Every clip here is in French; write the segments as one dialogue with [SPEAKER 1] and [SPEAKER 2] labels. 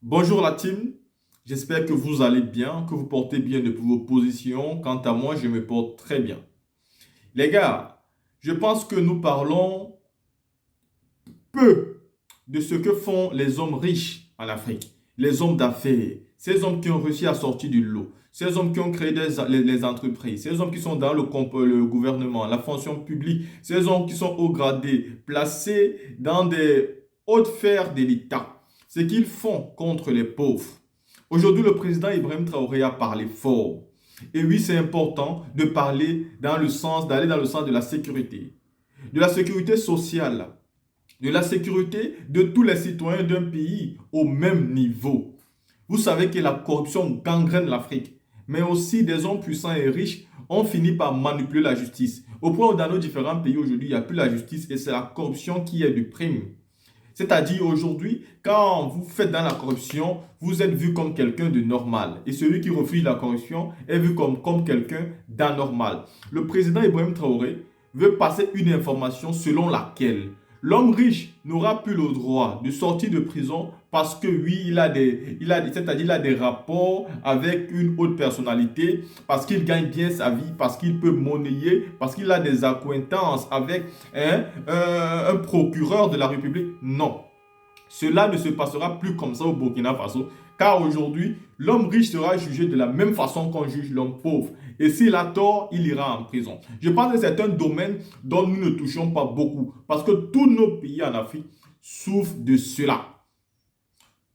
[SPEAKER 1] Bonjour la team, j'espère que vous allez bien, que vous portez bien de vos positions. Quant à moi, je me porte très bien. Les gars, je pense que nous parlons peu de ce que font les hommes riches en Afrique, les hommes d'affaires, ces hommes qui ont réussi à sortir du lot, ces hommes qui ont créé les entreprises, ces hommes qui sont dans le gouvernement, la fonction publique, ces hommes qui sont haut gradés, placés dans des hautes sphères de l'État. Ce qu'ils font contre les pauvres. Aujourd'hui, le président Ibrahim Traoré a parlé fort. Et oui, c'est important de parler d'aller dans le sens de la sécurité sociale, de la sécurité de tous les citoyens d'un pays au même niveau. Vous savez que la corruption gangrène l'Afrique, mais aussi des hommes puissants et riches ont fini par manipuler la justice. Au point où dans nos différents pays aujourd'hui, il n'y a plus la justice et c'est la corruption qui est du prime. C'est-à-dire aujourd'hui, quand vous faites dans la corruption, vous êtes vu comme quelqu'un de normal. Et celui qui refuse la corruption est vu comme quelqu'un d'anormal. Le président Ibrahim Traoré veut passer une information selon laquelle l'homme riche n'aura plus le droit de sortir de prison parce que oui, il a des rapports avec une haute personnalité, parce qu'il gagne bien sa vie, parce qu'il peut monnayer, parce qu'il a des accointances avec un procureur de la République. Non. Cela ne se passera plus comme ça au Burkina Faso, car aujourd'hui, l'homme riche sera jugé de la même façon qu'on juge l'homme pauvre. Et s'il a tort, il ira en prison. Je pense que c'est un domaine dont nous ne touchons pas beaucoup, parce que tous nos pays en Afrique souffrent de cela.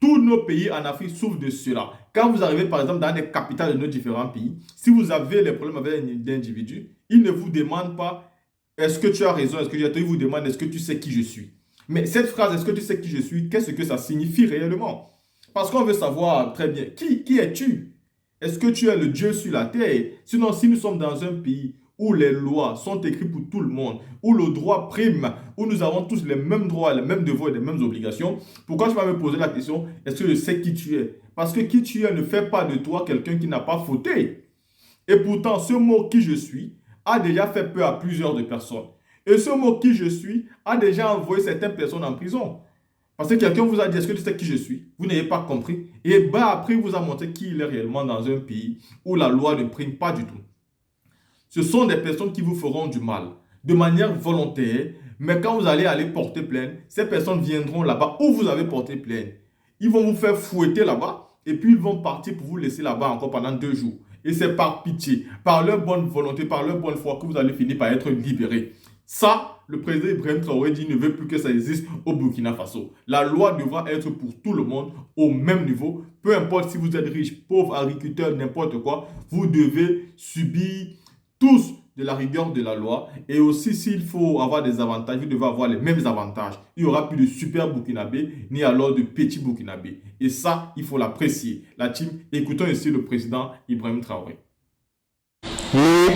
[SPEAKER 1] Tous nos pays en Afrique souffrent de cela. Quand vous arrivez par exemple dans les capitales de nos différents pays, si vous avez des problèmes avec un individu, il ne vous demande pas est-ce que tu as raison, est-ce que j'ai tort, il vous demande est-ce que tu sais qui je suis. Mais cette phrase, est-ce que tu sais qui je suis, qu'est-ce que ça signifie réellement? Parce qu'on veut savoir très bien, qui es-tu? Est-ce que tu es le Dieu sur la terre? Sinon, si nous sommes dans un pays où les lois sont écrites pour tout le monde, où le droit prime, où nous avons tous les mêmes droits, les mêmes devoirs et les mêmes obligations, pourquoi je vais me poser la question, est-ce que je sais qui tu es? Parce que qui tu es ne fait pas de toi quelqu'un qui n'a pas fauté. Et pourtant, ce mot qui je suis a déjà fait peur à plusieurs de personnes. Et ce mot qui je suis a déjà envoyé certaines personnes en prison. Parce que quelqu'un vous a dit, est-ce que tu sais qui je suis? Vous n'avez pas compris. Et après, il vous a montré qui il est réellement dans un pays où la loi ne prime pas du tout. Ce sont des personnes qui vous feront du mal de manière volontaire. Mais quand vous allez porter plainte, ces personnes viendront là-bas où vous avez porté plainte. Ils vont vous faire fouetter là-bas et puis ils vont partir pour vous laisser là-bas encore pendant 2 jours. Et c'est par pitié, par leur bonne volonté, par leur bonne foi que vous allez finir par être libéré. Ça, le président Ibrahim Traoré dit ne veut plus que ça existe au Burkina Faso. La loi devra être pour tout le monde au même niveau. Peu importe si vous êtes riche, pauvre, agriculteur, n'importe quoi, vous devez subir tous de la rigueur de la loi. Et aussi, s'il faut avoir des avantages, vous devez avoir les mêmes avantages. Il n'y aura plus de super burkinabé, ni alors de petits burkinabé. Et ça, il faut l'apprécier. La team, écoutons ici le président Ibrahim Traoré.
[SPEAKER 2] Nous,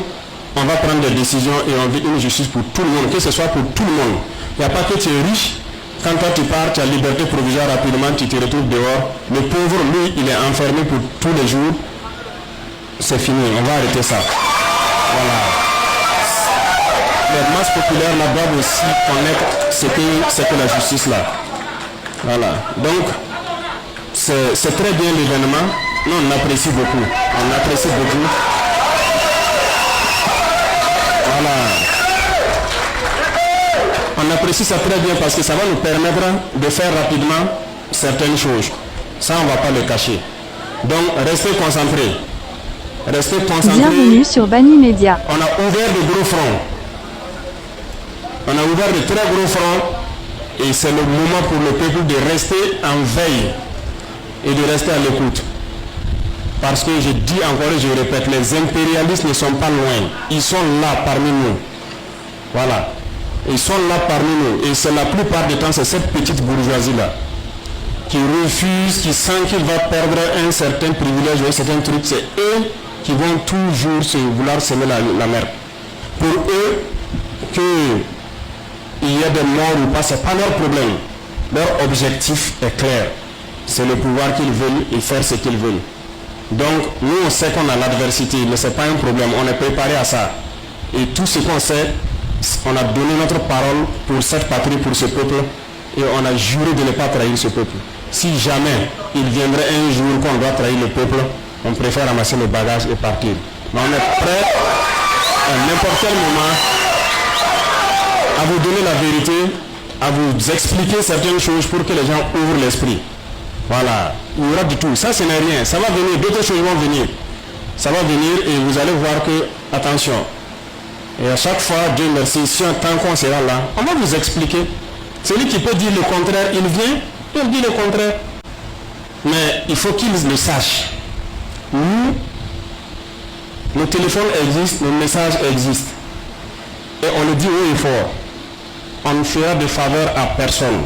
[SPEAKER 2] on va prendre des décisions et on veut une justice pour tout le monde, que ce soit pour tout le monde. Il n'y a pas que tu es riche, quand toi tu pars, tu as liberté provisoire rapidement, tu te retrouves dehors. Le pauvre, lui, il est enfermé pour tous les jours. C'est fini, on va arrêter ça. Voilà. Les masses populaires là doivent aussi connaître ce que la justice là. Voilà. Donc, c'est très bien l'événement. Nous, on apprécie beaucoup. On apprécie beaucoup. Voilà. On apprécie ça très bien parce que ça va nous permettre de faire rapidement certaines choses. Ça, on ne va pas le cacher. Donc, restez concentrés. Restez concentrés.
[SPEAKER 3] Bienvenue sur Bani Media.
[SPEAKER 2] On a ouvert de gros fronts. On a ouvert de très gros fronts. Et c'est le moment pour le peuple de rester en veille et de rester à l'écoute. Parce que je dis encore et je répète, les impérialistes ne sont pas loin. Ils sont là parmi nous. Voilà. Ils sont là parmi nous. Et c'est la plupart du temps, c'est cette petite bourgeoisie-là qui refuse, qui sent qu'il va perdre un certain privilège ou un certain truc. C'est eux qui vont toujours vouloir semer la merde. Pour eux, qu'il y ait des morts ou pas, ce n'est pas leur problème. Leur objectif est clair. C'est le pouvoir qu'ils veulent et faire ce qu'ils veulent. Donc, nous, on sait qu'on a l'adversité, mais ce n'est pas un problème. On est préparé à ça. Et tout ce qu'on sait, on a donné notre parole pour cette patrie, pour ce peuple, et on a juré de ne pas trahir ce peuple. Si jamais il viendrait un jour qu'on doit trahir le peuple, on préfère ramasser le bagage et partir. Mais on est prêt à n'importe quel moment à vous donner la vérité, à vous expliquer certaines choses pour que les gens ouvrent l'esprit. Voilà, il y aura du tout. Ça, ce n'est rien. Ça va venir, d'autres choses vont venir. Ça va venir et vous allez voir que, attention. Et à chaque fois, Dieu merci, si un temps qu'on sera là, on va vous expliquer. Celui qui peut dire le contraire, il vient, il dit le contraire. Mais il faut qu'il le sache. Nous, nos téléphones existent, nos messages existent. Et on le dit haut et fort. On ne fera de faveur à personne.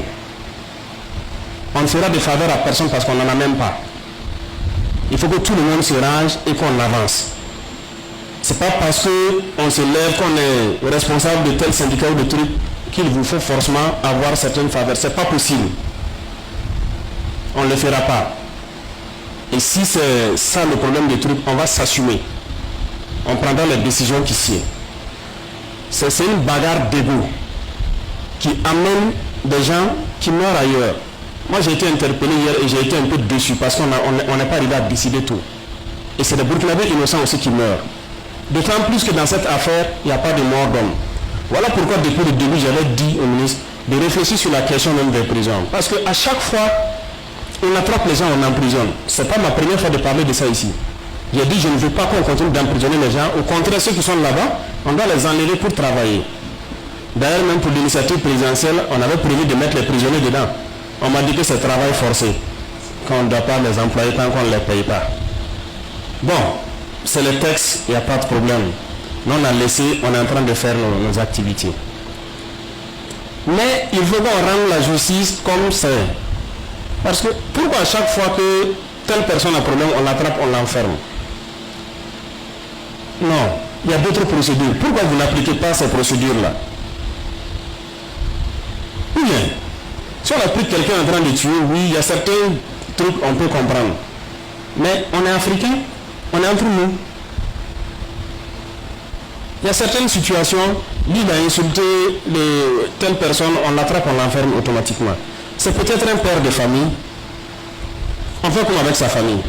[SPEAKER 2] On ne fera de faveur à personne parce qu'on n'en a même pas. Il faut que tout le monde se range et qu'on avance. C'est pas parce qu'on se lève qu'on est responsable de tel syndicat ou de truc qu'il vous faut forcément avoir certaines faveurs. C'est pas possible. On ne le fera pas. Et si c'est ça le problème des trucs, on va s'assumer. On prendra les décisions qui sied. C'est une bagarre d'ego qui amène des gens qui meurent ailleurs. Moi j'ai été interpellé hier et j'ai été un peu déçu parce qu'on n'est pas arrivé à décider tout. Et c'est des Burkinabés innocents aussi qui meurent. D'autant plus que dans cette affaire, il n'y a pas de mort d'homme. Voilà pourquoi depuis le début j'avais dit au ministre de réfléchir sur la question même des prisons. Parce qu'à chaque fois, on attrape les gens, on emprisonne. Ce n'est pas ma première fois de parler de ça ici. J'ai dit je ne veux pas qu'on continue d'emprisonner les gens. Au contraire, ceux qui sont là-bas, on doit les enlever pour travailler. D'ailleurs, même pour l'initiative présidentielle, on avait prévu de mettre les prisonniers dedans. On m'a dit que c'est travail forcé, qu'on ne doit pas les employer tant qu'on ne les paye pas. Bon, c'est le texte, il n'y a pas de problème. Nous, on a laissé, on est en train de faire nos activités. Mais il faut qu'on rende la justice comme c'est. Parce que pourquoi à chaque fois que telle personne a un problème, on l'attrape, on l'enferme? Non, il y a d'autres procédures. Pourquoi vous n'appliquez pas ces procédures-là? Ou bien, si on applique quelqu'un en train de tuer, oui, il y a certains trucs on peut comprendre. Mais on est africain, on est entre nous. Il y a certaines situations, lui il a insulté telle personne, on l'attrape, on l'enferme automatiquement. C'est peut-être un père de famille, on fait comme avec sa famille.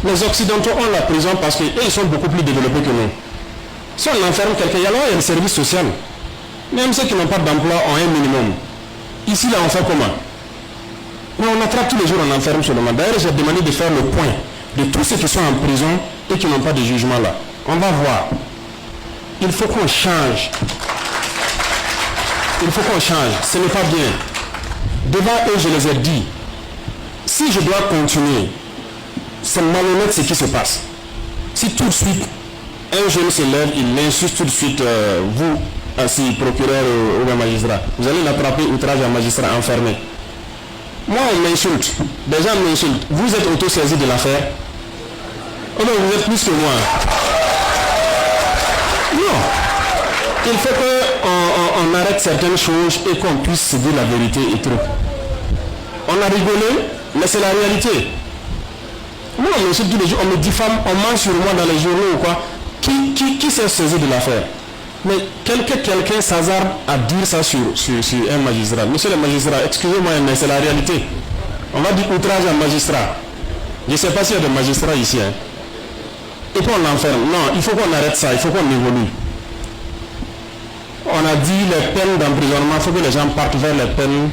[SPEAKER 2] Les Occidentaux ont la prison parce qu'ils sont beaucoup plus développés que nous. Si on enferme quelqu'un, il y a le service social. Même ceux qui n'ont pas d'emploi ont un minimum. Ici, là, on fait comment? Mais on attrape tous les jours, on enferme seulement. D'ailleurs, j'ai demandé de faire le point de tous ceux qui sont en prison et qui n'ont pas de jugement là. On va voir. Il faut qu'on change. Il faut qu'on change. Ce n'est pas bien. Devant eux, je les ai dit, si je dois continuer, c'est malhonnête ce qui se passe. Si tout de suite, un jeune se lève, il l'insulte tout de suite, vous, ainsi, procureur ou magistrat, vous allez l'attraper, outrage à magistrat, enfermé. Moi, on m'insulte. Des gens m'insultent. Vous êtes auto-saisi de l'affaire. Oh non, vous êtes plus que moi. Non. Il faut qu'on arrête certaines choses et qu'on puisse se dire la vérité et tout. On a rigolé, mais c'est la réalité. Moi, on m'insulte tous les jours, on me diffame, on ment sur moi dans les journaux ou quoi. Qui s'est saisi de l'affaire? Mais quelqu'un s'hasarde à dire ça sur un magistrat. Monsieur le magistrat, excusez-moi, mais c'est la réalité. On va dire outrage à un magistrat. Je ne sais pas s'il y a des magistrats ici. Hein. Et puis on l'enferme. Non, il faut qu'on arrête ça, il faut qu'on évolue. On a dit les peines d'emprisonnement, il faut que les gens partent vers les peines,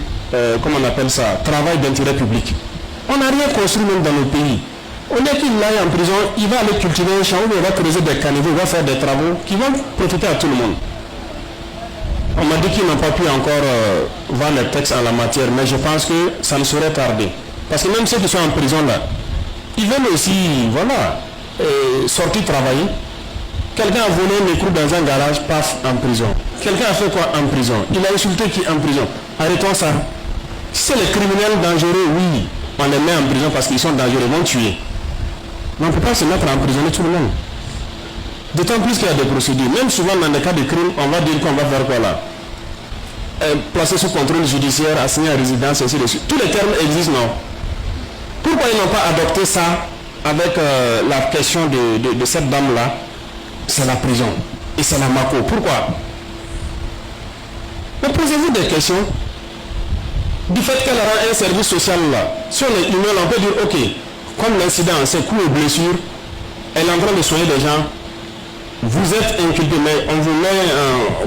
[SPEAKER 2] comment on appelle ça, travail d'intérêt public. On n'a rien construit même dans nos pays. On est qu'il aille en prison, il va aller cultiver un champ, il va creuser des caniveaux, il va faire des travaux qui vont profiter à tout le monde. On m'a dit qu'ils n'ont pas pu encore voir les textes en la matière, mais je pense que ça ne saurait tarder. Parce que même ceux qui sont en prison là, ils veulent aussi, voilà, sortir travailler. Quelqu'un a volé un écrou dans un garage, paf, en prison. Quelqu'un a fait quoi en prison? Il a insulté qui en prison? Arrêtons ça. Si c'est les criminels dangereux, oui, on les met en prison parce qu'ils sont dangereux, ils vont tuer. Mais on ne peut pas se mettre à emprisonner tout le monde. D'autant plus qu'il y a des procédures. Même souvent dans les cas de crime, on va dire qu'on va faire quoi là? Placer sous contrôle judiciaire, assigner à résidence, ainsi de suite. Tous les termes existent, non? Pourquoi ils n'ont pas adopté ça avec la question de cette dame-là? C'est la prison. Et c'est la Mako. Pourquoi? Mais posez-vous des questions. Du fait qu'elle rend un service social là, si on est humain, on peut dire ok, comme l'incident, c'est coups et blessures, elle est en train de soigner des gens, vous êtes inculpé, mais on vous met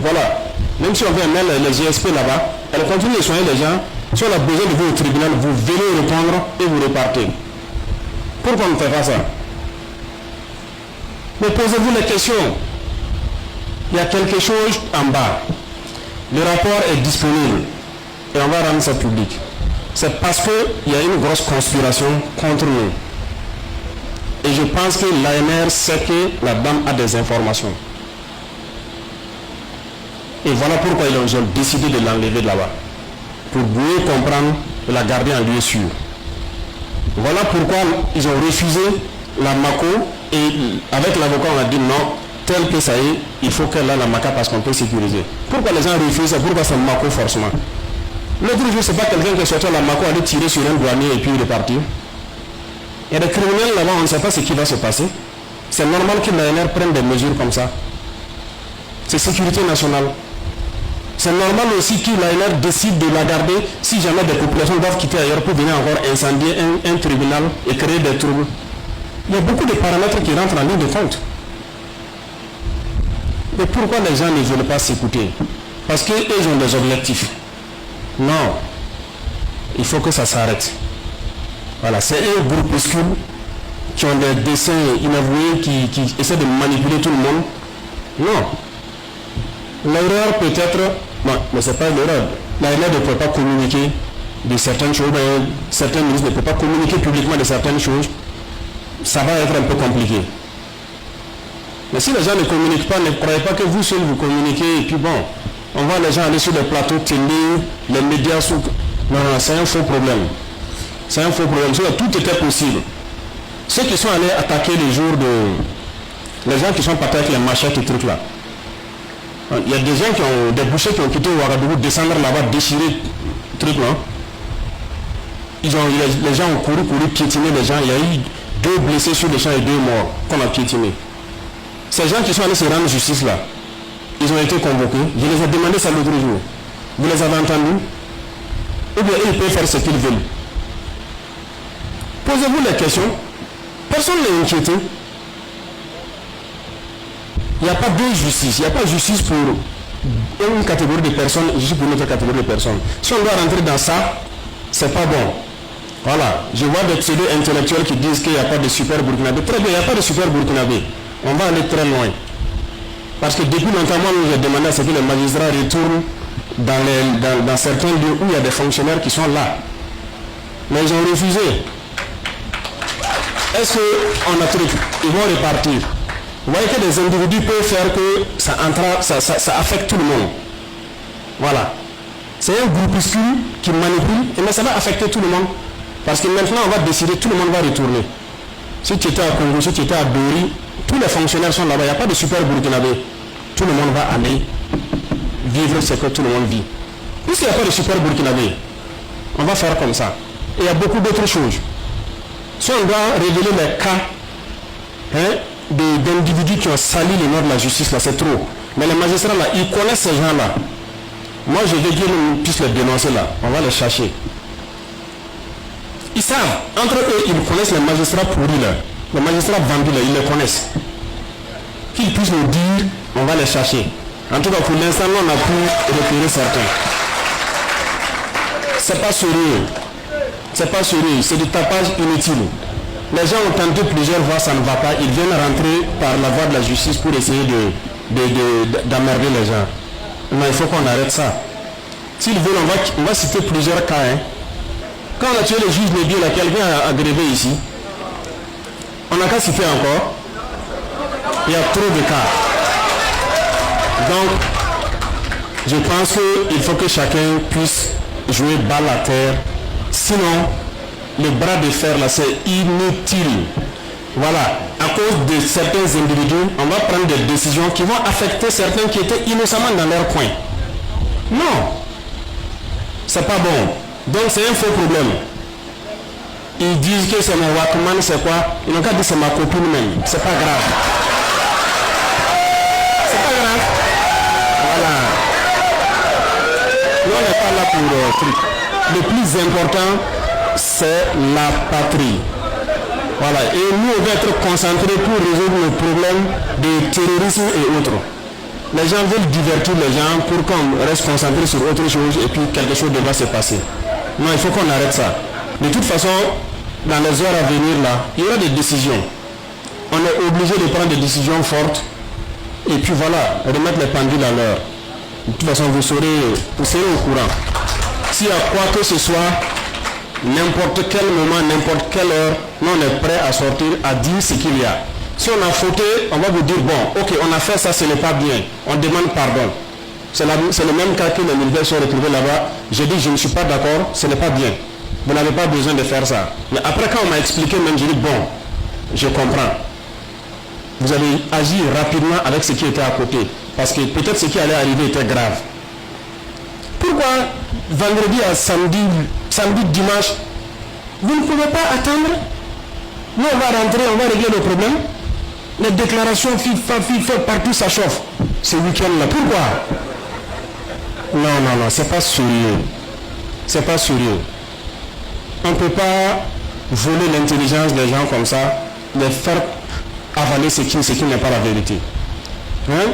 [SPEAKER 2] voilà, même si on vient mettre les GSP là-bas, elle continue de soigner les gens, si on a besoin de vous au tribunal, vous venez répondre et vous repartez. Pourquoi on ne fait pas ça? Mais posez-vous les questions. Il y a quelque chose en bas. Le rapport est disponible et on va rendre ça public. C'est parce qu'il y a une grosse conspiration contre nous. Et je pense que l'ANR sait que la dame a des informations. Et voilà pourquoi ils ont décidé de l'enlever de là-bas. Pour mieux comprendre et la garder en lieu sûr. Voilà pourquoi ils ont refusé la MACO et avec l'avocat on a dit non, tel que ça y est, il faut qu'elle ait la MACA parce qu'on peut sécuriser. Pourquoi les gens refusent? Pourquoi c'est MACO forcément? L'autre jour, c'est pas quelqu'un qui est sorti à la MACO aller tirer sur un douanier et puis repartir. Il y a des criminels là-bas, on ne sait pas ce qui va se passer. C'est normal que l'ANR prenne des mesures comme ça. C'est sécurité nationale. C'est normal aussi que l'ANR décide de la garder si jamais des populations doivent quitter ailleurs pour venir encore incendier un tribunal et créer des troubles. Il y a beaucoup de paramètres qui rentrent en ligne de compte. Mais pourquoi les gens ne veulent pas s'écouter? Parce qu'ils ont des objectifs. Non. Il faut que ça s'arrête. Voilà, c'est un groupuscule qui ont des dessins inavoués, qui essaient de manipuler tout le monde. Non. L'erreur peut-être, bon, mais ce n'est pas une erreur. L'ANR ne peut pas communiquer de certaines choses, certains ministres ne peuvent pas communiquer publiquement de certaines choses. Ça va être un peu compliqué. Mais si les gens ne communiquent pas, ne croyez pas que vous seul vous communiquez et puis bon, on voit les gens aller sur les plateaux télé, les médias sous... Non, c'est un faux problème. C'est un faux problème. Tout était possible. Ceux qui sont allés attaquer les jours de... Les gens qui sont partis avec les machettes et trucs là. Il y a des gens qui ont... Des bouchers qui ont quitté Ouagadougou, descendre là-bas, déchirer trucs là. Les gens ont couru, piétiner les gens. Il y a eu 2 blessés sur les champs et 2 morts qu'on a piétinés. Ces gens qui sont allés se rendre justice là, ils ont été convoqués. Je les ai demandé ça l'autre jour. Vous les avez entendus? Ou bien ils peuvent faire ce qu'ils veulent. Posez-vous les questions. Personne n'est inquiété. Il n'y a pas de justice. Il n'y a pas de justice pour une catégorie de personnes, justice pour une autre catégorie de personnes. Si on doit rentrer dans ça, c'est pas bon. Voilà. Je vois des pseudo-intellectuels qui disent qu'il n'y a pas de super burkinabé. Très bien, il n'y a pas de super burkinabé. On va aller très loin. Parce que depuis longtemps, moi, j'ai demandé à ce que les magistrats retournent dans certains lieux où il y a des fonctionnaires qui sont là. Mais ils ont refusé. Est-ce qu'on a truc? Ils vont repartir. Vous voyez que des individus peuvent faire que ça affecte tout le monde. Voilà. C'est un groupuscule qui manipule, mais ça va affecter tout le monde. Parce que maintenant, on va décider, tout le monde va retourner. Si tu étais à Congo, si tu étais à Dori, tous les fonctionnaires sont là-bas, il n'y a pas de super burkinabé. Tout le monde va aller vivre ce que tout le monde vit. Puisqu'il n'y a pas de super burkinabé, on va faire comme ça. Et il y a beaucoup d'autres choses. Si on doit révéler les cas d'individus qui ont sali le nom de la justice, là, c'est trop. Mais les magistrats, là, ils connaissent ces gens-là. Moi, je veux dire qu'on puisse les dénoncer là. On va les chercher. Ils savent. Entre eux, ils connaissent les magistrats pourris là. Les magistrats vendus là, ils les connaissent. Qu'ils puissent nous dire, on va les chercher. En tout cas, pour l'instant, on a pu repérer certains. C'est pas sérieux. C'est pas sérieux. C'est du tapage inutile. Les gens ont tenté plusieurs fois, ça ne va pas. Ils viennent rentrer par la voie de la justice pour essayer d'emmerder les gens. Mais il faut qu'on arrête ça. S'ils veulent, on va citer plusieurs cas. Hein. Quand on a tué le juge Nébié, quelqu'un a grévé ici. On n'a qu'à citer encore. Il y a trop de cas. Donc, je pense qu'il faut que chacun puisse jouer balle à terre. Sinon, le bras de fer là, c'est inutile. Voilà. À cause de certains individus, on va prendre des décisions qui vont affecter certains qui étaient innocemment dans leur coin. Non. C'est pas bon. Donc c'est un faux problème. Ils disent que c'est mon Walkman, c'est quoi? Ils n'ont qu'à dire c'est ma copine même. C'est pas grave. C'est pas grave. Voilà. Nous on n'est pas là pour truc. le plus important, c'est la patrie. Voilà. Et nous, on va être concentrés pour résoudre le problème de terrorisme et autres. Les gens veulent divertir les gens pour qu'on reste concentré sur autre chose et puis quelque chose devra se passer. Non, il faut qu'on arrête ça. De toute façon, dans les heures à venir, là, il y aura des décisions. On est obligé de prendre des décisions fortes et puis voilà, remettre les pendules à l'heure. De toute façon, vous serez au courant. S'il y a quoi que ce soit, n'importe quel moment, n'importe quelle heure, nous on est prêt à sortir, à dire ce qu'il y a. Si on a fauté, on va vous dire, bon, ok, on a fait ça, ce n'est pas bien. On demande pardon. C'est le même cas que les militaires sont retrouvés là-bas. J'ai dit, je ne suis pas d'accord, ce n'est pas bien. Vous n'avez pas besoin de faire ça. Mais après, quand on m'a expliqué, même, j'ai dit, bon, je comprends. Vous avez agi rapidement avec ce qui était à côté. Parce que peut-être ce qui allait arriver était grave. Pourquoi vendredi à samedi, dimanche, vous ne pouvez pas attendre? Nous, on va rentrer, on va régler le problème. Les déclarations FIFA, partout, ça chauffe. Ce week-end-là, pourquoi? Non, c'est pas sérieux. C'est pas sérieux. On ne peut pas voler l'intelligence des gens comme ça, les faire avaler ce qui n'est pas la vérité. Hein?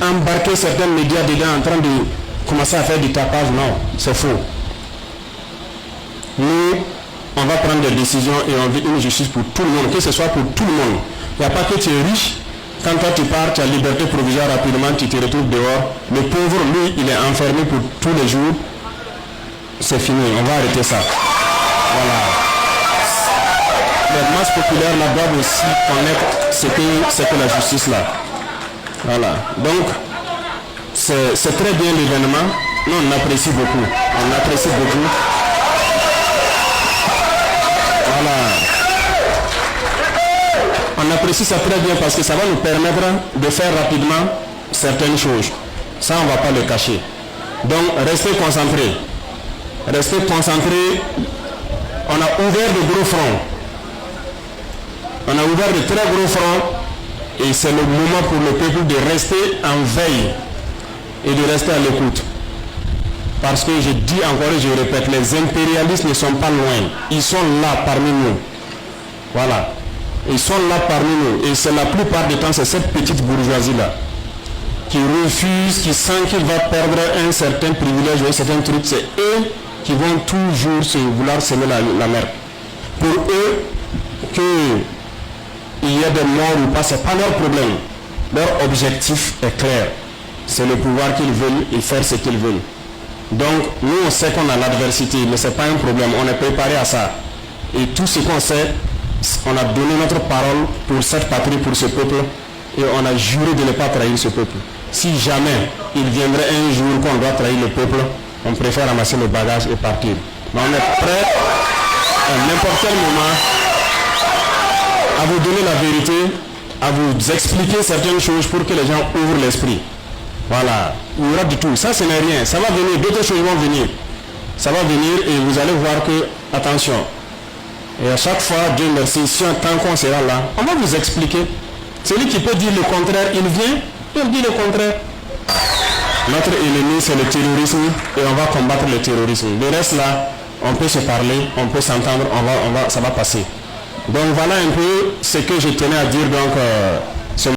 [SPEAKER 2] Embarquer certains médias dedans en train de commencer à faire du tapage, non, c'est faux. Nous, on va prendre des décisions et on veut une justice pour tout le monde, que ce soit pour tout le monde. Il n'y a pas que tu es riche, quand toi tu pars, tu as liberté provisoire rapidement, tu te retrouves dehors. Le pauvre, lui, il est enfermé pour tous les jours. C'est fini, on va arrêter ça. Voilà. Les masses populaires là doivent aussi connaître ce que la justice là. Voilà. Donc, c'est très bien l'événement. Nous, on apprécie beaucoup. On apprécie beaucoup. Voilà. On apprécie ça très bien parce que ça va nous permettre de faire rapidement certaines choses. Ça, on ne va pas le cacher. Donc, restez concentrés. Restez concentrés. On a ouvert de gros fronts. On a ouvert de très gros fronts. Et c'est le moment pour le peuple de rester en veille et de rester à l'écoute. Parce que je dis encore et je répète, les impérialistes ne sont pas loin. Ils sont là parmi nous. Voilà. Ils sont là parmi nous. Et c'est la plupart du temps, c'est cette petite bourgeoisie-là qui refuse, qui sent qu'il va perdre un certain privilège ou un certain truc. C'est eux qui vont toujours vouloir semer la merde. Pour eux, qu'il y a des morts ou pas, ce n'est pas leur problème. Leur objectif est clair. C'est le pouvoir qu'ils veulent et faire ce qu'ils veulent. Donc, nous, on sait qu'on a l'adversité, mais ce n'est pas un problème. On est préparé à ça. Et tout ce qu'on sait, on a donné notre parole pour cette patrie, pour ce peuple, et on a juré de ne pas trahir ce peuple. Si jamais il viendrait un jour qu'on doit trahir le peuple, on préfère ramasser le bagage et partir. Mais on est prêt à n'importe quel moment à vous donner la vérité, à vous expliquer certaines choses pour que les gens ouvrent l'esprit. Voilà, il y aura du tout. Ça, ce n'est rien. Ça va venir, d'autres choses vont venir. Ça va venir et vous allez voir que, attention. Et à chaque fois, Dieu merci, si tant qu'on sera là, on va vous expliquer. Celui qui peut dire le contraire, il vient, il dit le contraire. Notre ennemi, c'est le terrorisme et on va combattre le terrorisme. Le reste là, on peut se parler, on peut s'entendre, ça va passer. Donc voilà un peu ce que je tenais à dire donc